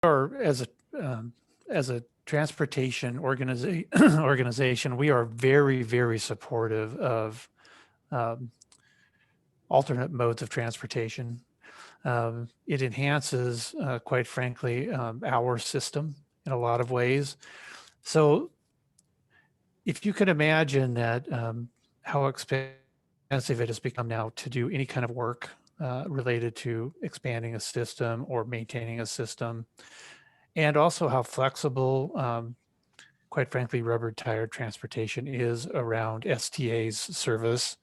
are, as a transportation organization, we are very, very supportive of um, alternate modes of transportation. It enhances, quite frankly, our system in a lot of ways. So if you can imagine that, how expensive it has become now to do any kind of work related to expanding a system or maintaining a system, and also how flexible, quite frankly, rubber tired transportation is around STA's service.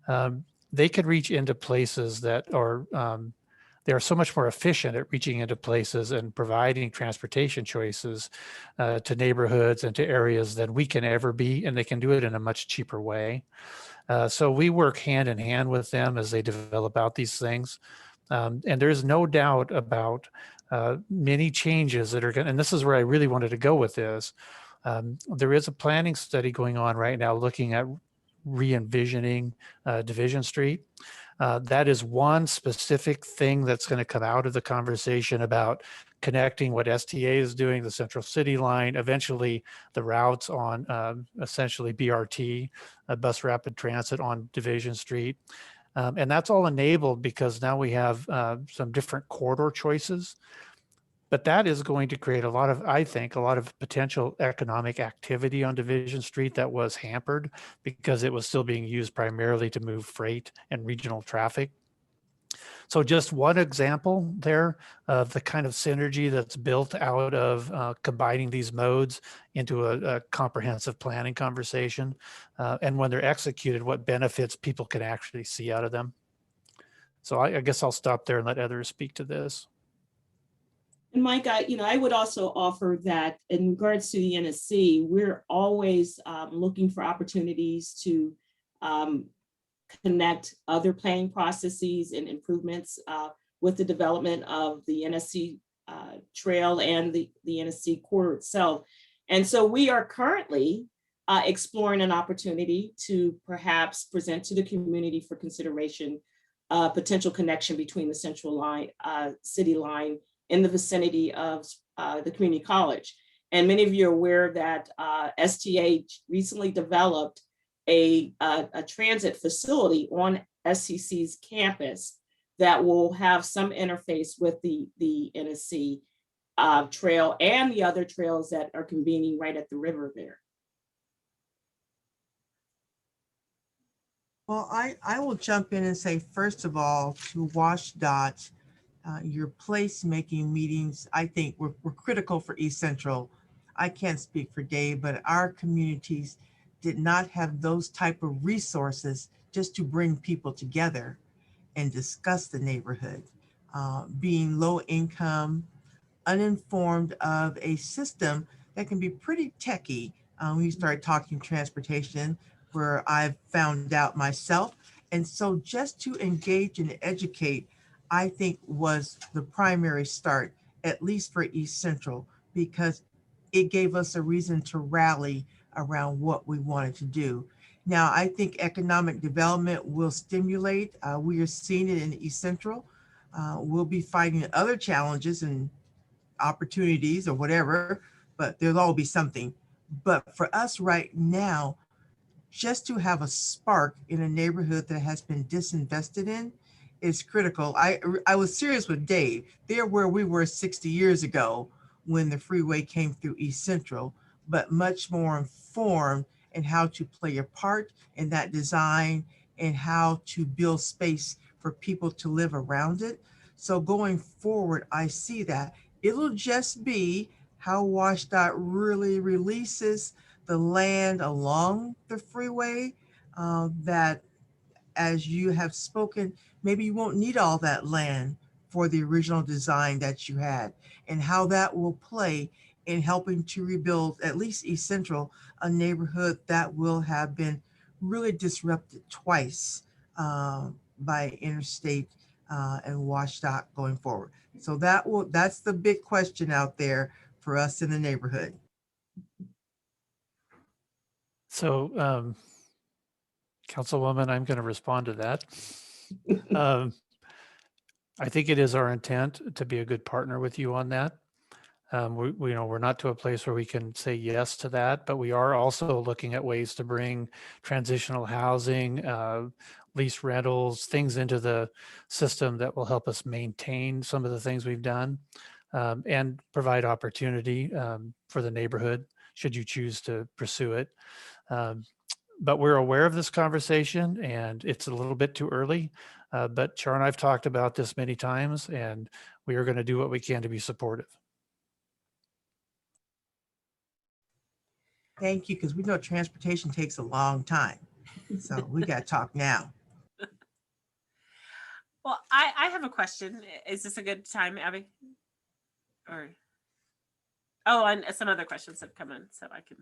Um, they can reach into places that are, they are so much more efficient at reaching into places and providing transportation choices to neighborhoods and to areas than we can ever be, and they can do it in a much cheaper way. So we work hand in hand with them as they develop out these things. And there's no doubt about many changes that are going, and this is where I really wanted to go with this. There is a planning study going on right now looking at re-envisioning Division Street. That is one specific thing that's going to come out of the conversation about connecting what STA is doing, the Central City line, eventually the routes on essentially BRT, bus rapid transit on Division Street. And that's all enabled because now we have some different corridor choices. But that is going to create a lot of, I think, a lot of potential economic activity on Division Street that was hampered because it was still being used primarily to move freight and regional traffic. So just one example there of the kind of synergy that's built out of combining these modes into a comprehensive planning conversation. And when they're executed, what benefits people can actually see out of them. So I guess I'll stop there and let others speak to this. And Mike, I would also offer that in regards to the NSC, we're always looking for opportunities to um, connect other planning processes and improvements with the development of the NSC trail and the NSC corridor itself. And so we are currently exploring an opportunity to perhaps present to the community for consideration a potential connection between the Central line, City line in the vicinity of the community college. And many of you are aware that STA recently developed a transit facility on SCC's campus that will have some interface with the NSC trail and the other trails that are convening right at the river there. Well, I will jump in and say, first of all, to WashDOT, your placemaking meetings, I think were critical for East Central. I can't speak for Dave, but our communities did not have those type of resources just to bring people together and discuss the neighborhood. Being low income, uninformed of a system that can be pretty techy when you start talking transportation, where I've found out myself. And so just to engage and educate, I think was the primary start, at least for East Central, because it gave us a reason to rally around what we wanted to do. Now, I think economic development will stimulate. We are seeing it in East Central. We'll be fighting other challenges and opportunities or whatever, but there'll all be something. But for us right now, just to have a spark in a neighborhood that has been disinvested in is critical. I was serious with Dave. They're where we were 60 years ago when the freeway came through East Central, but much more informed in how to play a part in that design and how to build space for people to live around it. So going forward, I see that. It'll just be how WashDOT really releases the land along the freeway that, as you have spoken, maybe you won't need all that land for the original design that you had, and how that will play in helping to rebuild at least East Central, a neighborhood that will have been really disrupted twice by interstate and WashDOT going forward. So that's the big question out there for us in the neighborhood. So, Councilwoman, I'm going to respond to that. Um, I think it is our intent to be a good partner with you on that. We're not to a place where we can say yes to that, but we are also looking at ways to bring transitional housing, lease rentals, things into the system that will help us maintain some of the things we've done, and provide opportunity for the neighborhood should you choose to pursue it. Um, but we're aware of this conversation, and it's a little bit too early. But Char and I've talked about this many times, and we are going to do what we can to be supportive. Thank you, because we know transportation takes a long time. So we got to talk now. Well, I have a question. Is this a good time, Abby? Or, oh, and some other questions have come in, so I can.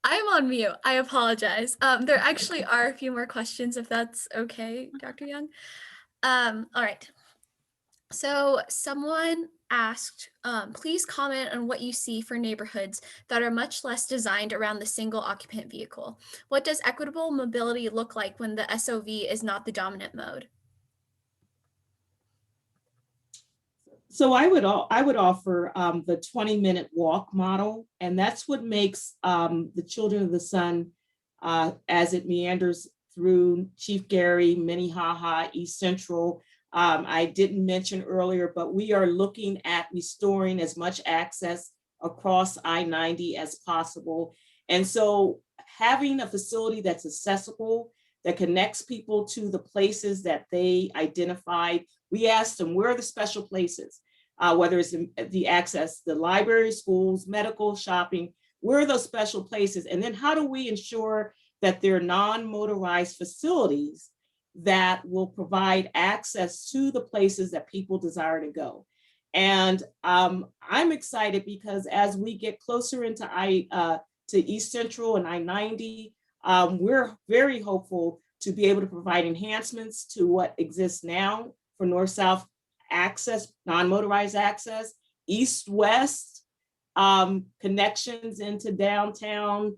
I'm on mute. I apologize. There actually are a few more questions, if that's okay, Dr. Young. All right. So someone asked, please comment on what you see for neighborhoods that are much less designed around the single occupant vehicle. What does equitable mobility look like when the SOV is not the dominant mode? So I would offer the 20-minute walk model, and that's what makes the Children of the Sun, as it meanders through Chief Gary, Minnehaha, East Central. I didn't mention earlier, but we are looking at restoring as much access across I-90 as possible. And so having a facility that's accessible, that connects people to the places that they identified. We asked them, where are the special places? Whether it's the access, the library, schools, medical, shopping, where are those special places? And then how do we ensure that they're non-motorized facilities that will provide access to the places that people desire to go? And I'm excited because as we get closer into to East Central and I-90, we're very hopeful to be able to provide enhancements to what exists now for north-south access, non-motorized access, east-west connections into downtown,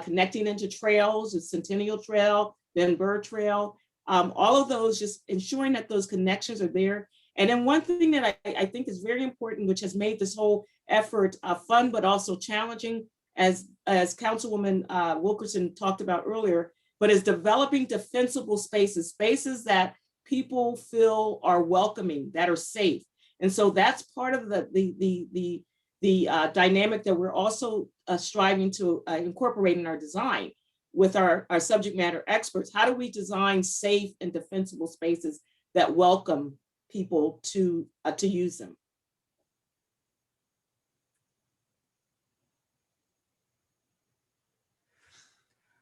connecting into trails, the Centennial Trail, then Burr Trail, all of those, just ensuring that those connections are there. And then one thing that I think is very important, which has made this whole effort fun, but also challenging, as Councilwoman Wilkerson talked about earlier, but is developing defensible spaces, spaces that people feel are welcoming, that are safe. And so that's part of the dynamic that we're also striving to incorporate in our design with our subject matter experts. How do we design safe and defensible spaces that welcome people to use them?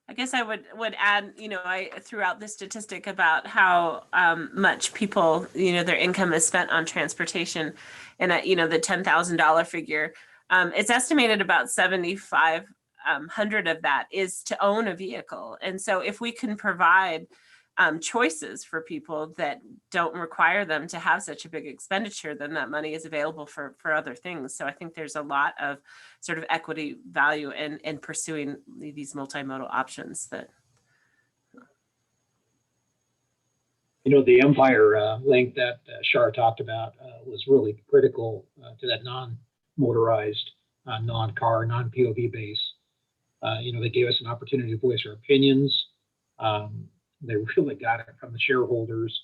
I guess I would add, I threw out this statistic about how much people, their income is spent on transportation, and the $10,000 figure. It's estimated about 7,500 of that is to own a vehicle. And so if we can provide choices for people that don't require them to have such a big expenditure, then that money is available for other things. So I think there's a lot of sort of equity value in pursuing these multimodal options. That the Empire link that Shar talked about was really critical to that non-motorized, non-car, non-POV base. They gave us an opportunity to voice our opinions. They really got it from the shareholders.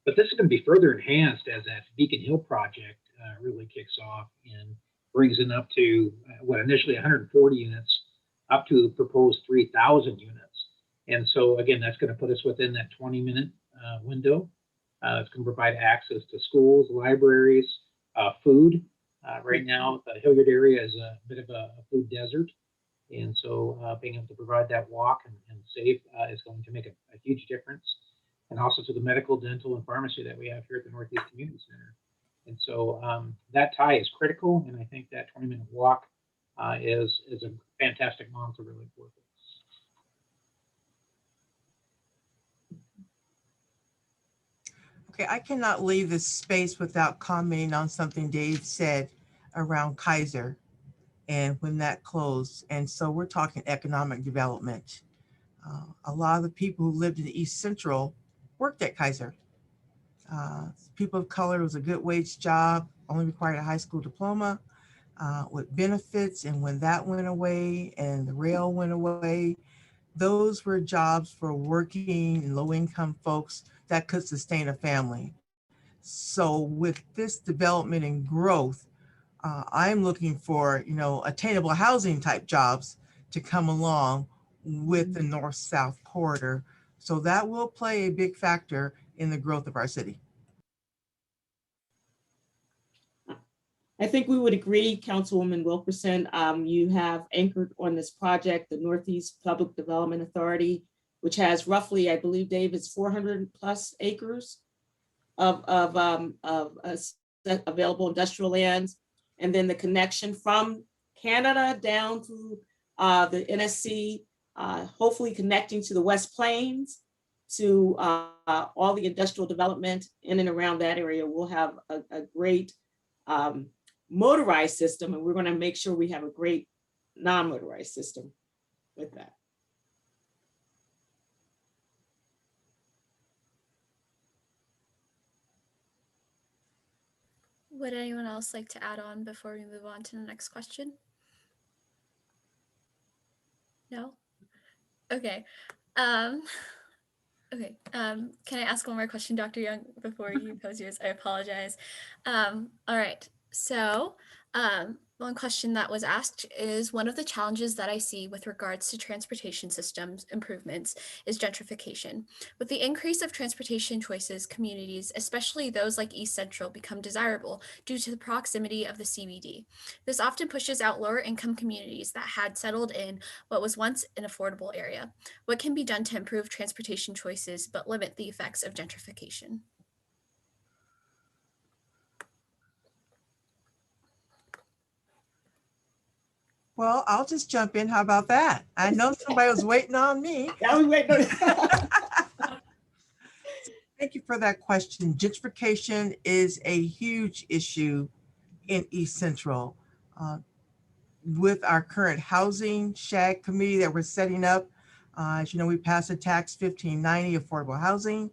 But this is going to be further enhanced as that Beacon Hill project really kicks off and brings it up to what initially 140 units up to the proposed 3,000 units. And so again, that's going to put us within that 20-minute window. It's going to provide access to schools, libraries, food. Right now, the Hilliard area is a bit of a food desert. And so being able to provide that walk and safe is going to make a huge difference. And also to the medical, dental, and pharmacy that we have here at the Northeast Community Center. And so that tie is critical. And I think that 20-minute walk is a fantastic model to really work with. Okay, I cannot leave this space without commenting on something Dave said around Kaiser and when that closed. And so we're talking economic development. A lot of the people who lived in East Central worked at Kaiser. People of color was a good wage job, only required a high school diploma with benefits. And when that went away and the rail went away, those were jobs for working and low income folks that could sustain a family. So with this development and growth, I'm looking for, attainable housing type jobs to come along with the north-south corridor. So that will play a big factor in the growth of our city. I think we would agree, Councilwoman Wilkerson. You have anchored on this project, the Northeast Public Development Authority, which has roughly, I believe, Dave, it's 400 plus acres of available industrial lands. And then the connection from Canada down through the NSC, hopefully connecting to the West Plains, to all the industrial development in and around that area. We'll have a great motorized system, and we're going to make sure we have a great non-motorized system with that. Would anyone else like to add on before we move on to the next question? No? Okay. Okay. Can I ask one more question, Dr. Young, before you pose yours? I apologize. All right. So one question that was asked is, one of the challenges that I see with regards to transportation systems improvements is gentrification. With the increase of transportation choices, communities, especially those like East Central, become desirable due to the proximity of the CBD. This often pushes out lower income communities that had settled in what was once an affordable area. What can be done to improve transportation choices but limit the effects of gentrification? Well, I'll just jump in. How about that? I know somebody was waiting on me. Yeah, we wait. Thank you for that question. Gentrification is a huge issue in East Central. With our current housing SHAG committee that we're setting up, as you know, we passed a tax 1590 affordable housing,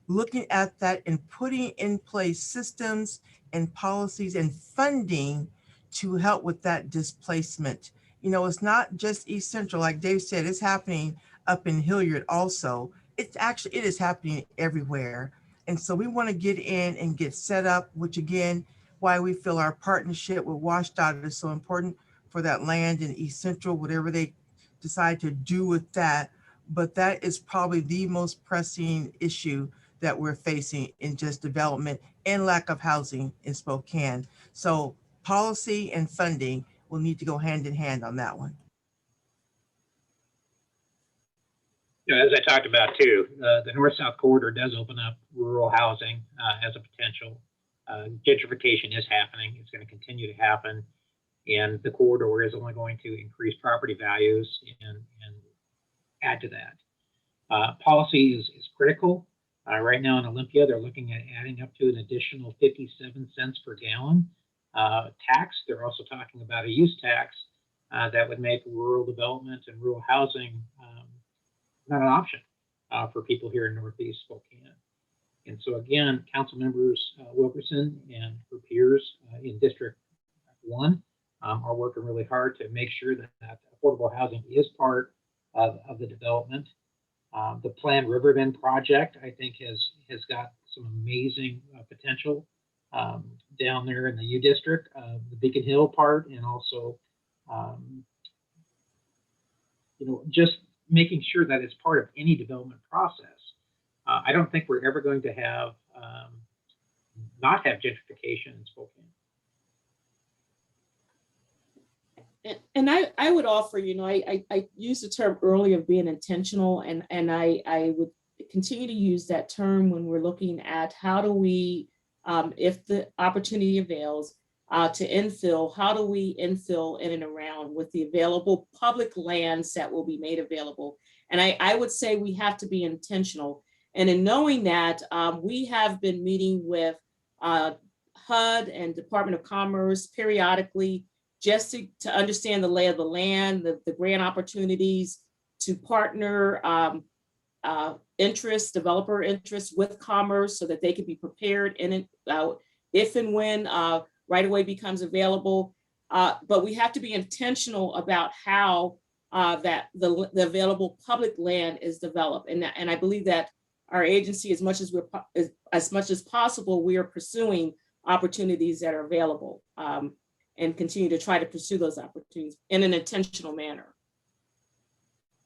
looking at that and putting in place systems and policies and funding to help with that displacement. It's not just East Central, like Dave said, it's happening up in Hilliard also. It is happening everywhere. And so we want to get in and get set up, which again, why we feel our partnership with WashDOT is so important for that land in East Central, whatever they decide to do with that. But that is probably the most pressing issue that we're facing in just development and lack of housing in Spokane. So policy and funding will need to go hand in hand on that one. As I talked about too, the north-south corridor does open up rural housing as a potential. Gentrification is happening. It's going to continue to happen. And the corridor is only going to increase property values and add to that. Policy is critical. Right now in Olympia, they're looking at adding up to an additional 57 cents per gallon tax. They're also talking about a use tax that would make rural development and rural housing not an option for people here in Northeast Spokane. And so again, council members Wilkerson and her peers in District 1 are working really hard to make sure that affordable housing is part of the development. The planned Riverbend project, I think, has got some amazing potential down there in the U District, the Beacon Hill part, and also, just making sure that it's part of any development process. I don't think we're ever going to have not have gentrification in Spokane. And I would offer, I used the term earlier of being intentional, and I would continue to use that term when we're looking at how do we, if the opportunity avails, to infill, how do we infill in and around with the available public lands that will be made available? And I would say we have to be intentional. And in knowing that, we have been meeting with HUD and Department of Commerce periodically, just to understand the lay of the land, the grant opportunities, to partner interests, developer interests with commerce so that they could be prepared if and when right-of-way becomes available. But we have to be intentional about how that the available public land is developed. And I believe that our agency, as much as possible, we are pursuing opportunities that are available and continue to try to pursue those opportunities in an intentional manner.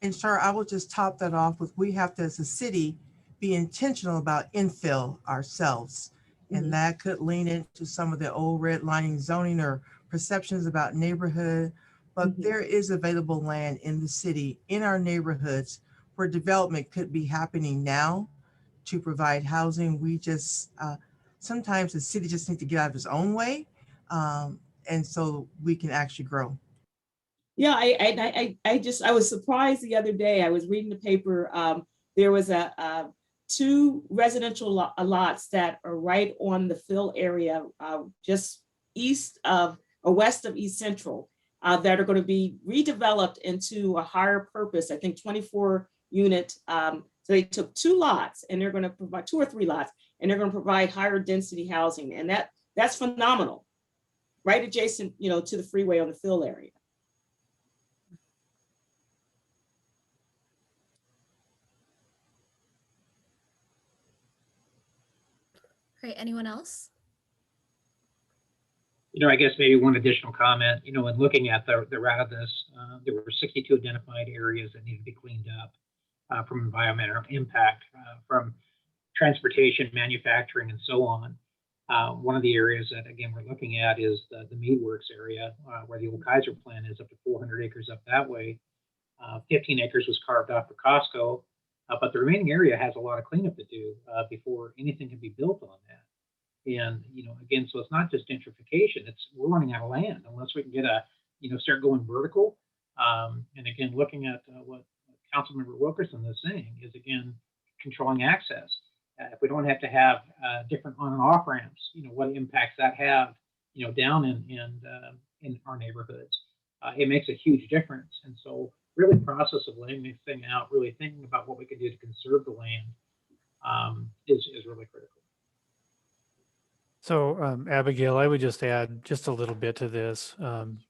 And sir, I will just top that off with, we have to, as a city, be intentional about infill ourselves. And that could lean into some of the old redlining zoning or perceptions about neighborhood. But there is available land in the city, in our neighborhoods, where development could be happening now to provide housing. We just, sometimes the city just needs to get out of its own way. And so we can actually grow. Yeah, I was surprised the other day. I was reading the paper. There was two residential lots that are right on the fill area, just east of or west of East Central, that are going to be redeveloped into a higher purpose. I think 24 unit. So they took 2 lots and they're going to provide 2 or 3 lots, and they're going to provide higher density housing, and that's phenomenal. Right adjacent, to the freeway on the fill area. Great. Anyone else? I guess maybe one additional comment, in looking at the route of this, there were 62 identified areas that need to be cleaned up from environmental impact, from transportation, manufacturing, and so on. One of the areas that, again, we're looking at is the Meadworks area, where the old Kaiser plant is, up to 400 acres up that way. 15 acres was carved off for Costco, but the remaining area has a lot of cleanup to do before anything can be built on that. And, again, so it's not just gentrification, we're running out of land unless we can get start going vertical. And again, looking at what Councilmember Wilkerson is saying is, again, controlling access. If we don't have to have different on and off ramps, what impacts that have, down in our neighborhoods, it makes a huge difference. And so really process of laying this thing out, really thinking about what we could do to conserve the land is really critical. So Abigail, I would just add just a little bit to this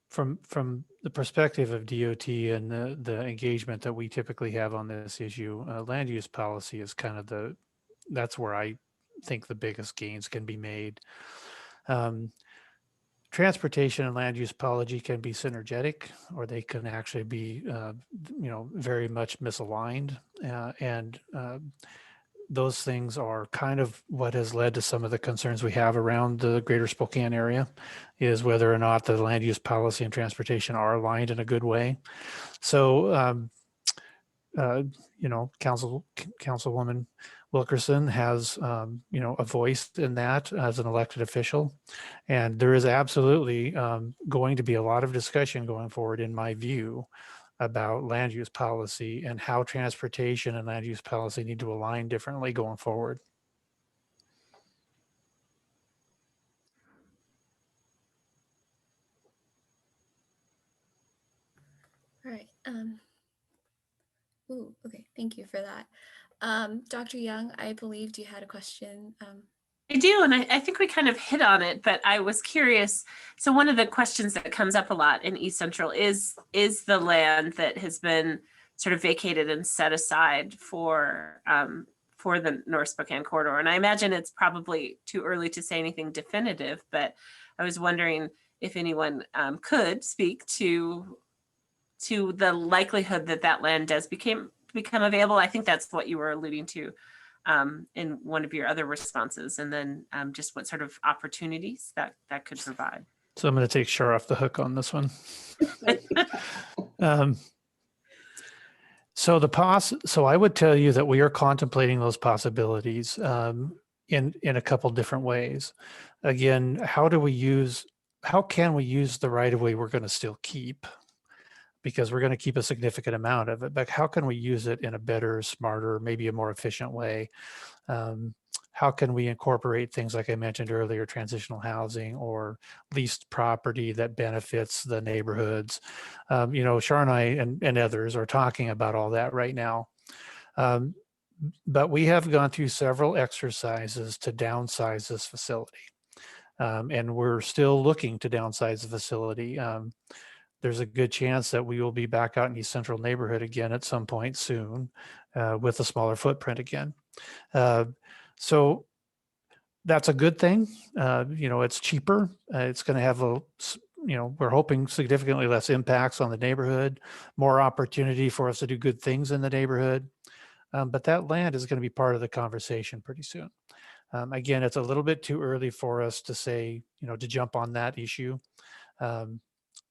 from the perspective of DOT and the engagement that we typically have on this issue. Land use policy is kind of that's where I think the biggest gains can be made. Transportation and land use policy can be synergetic, or they can actually be, very much misaligned. And those things are kind of what has led to some of the concerns we have around the greater Spokane area, is whether or not the land use policy and transportation are aligned in a good way. So, Councilwoman Wilkerson has, a voice in that as an elected official. And there is absolutely going to be a lot of discussion going forward, in my view, about land use policy and how transportation and land use policy need to align differently going forward. All right. Okay. Thank you for that. Dr. Young, I believed you had a question. I do, and I think we kind of hit on it, but I was curious. So one of the questions that comes up a lot in East Central is the land that has been sort of vacated and set aside for the North Spokane corridor. And I imagine it's probably too early to say anything definitive, but I was wondering if anyone could speak to the likelihood that land does become available. I think that's what you were alluding to in one of your other responses, and then just what sort of opportunities that could provide. So I'm going to take Shar off the hook on this one. So I would tell you that we are contemplating those possibilities in a couple different ways. Again, how can we use the right of way we're going to still keep? Because we're going to keep a significant amount of it, but how can we use it in a better, smarter, maybe a more efficient way? How can we incorporate things like I mentioned earlier, transitional housing or leased property that benefits the neighborhoods? Shar and I and others are talking about all that right now. But we have gone through several exercises to downsize this facility. And we're still looking to downsize the facility. There's a good chance that we will be back out in East Central neighborhood again at some point soon with a smaller footprint again. So that's a good thing. It's cheaper. It's going to have we're hoping significantly less impacts on the neighborhood, more opportunity for us to do good things in the neighborhood. But that land is going to be part of the conversation pretty soon. Again, it's a little bit too early for us to say, to jump on that issue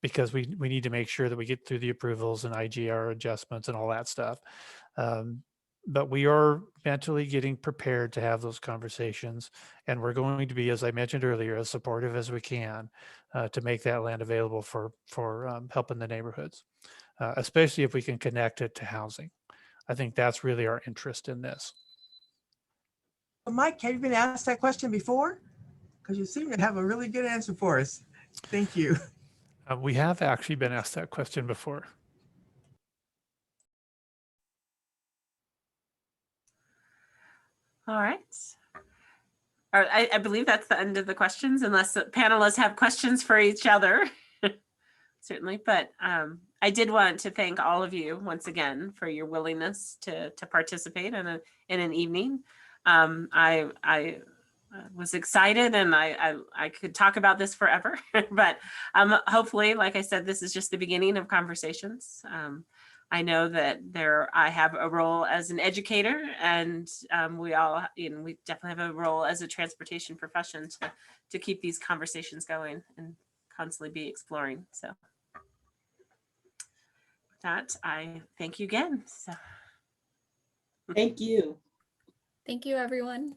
because we need to make sure that we get through the approvals and IGR adjustments and all that stuff. But we are mentally getting prepared to have those conversations, and we're going to be, as I mentioned earlier, as supportive as we can to make that land available for helping the neighborhoods, especially if we can connect it to housing. I think that's really our interest in this. Mike, have you been asked that question before? Because you seem to have a really good answer for us. Thank you. We have actually been asked that question before. All right. All right, I believe that's the end of the questions, unless the panelists have questions for each other. Certainly, but I did want to thank all of you once again for your willingness to participate in an evening. I was excited, and I could talk about this forever, but hopefully, like I said, this is just the beginning of conversations. I know that I have a role as an educator, and we all, we definitely have a role as a transportation profession to keep these conversations going and constantly be exploring. So with that, I thank you again. So. Thank you. Thank you, everyone.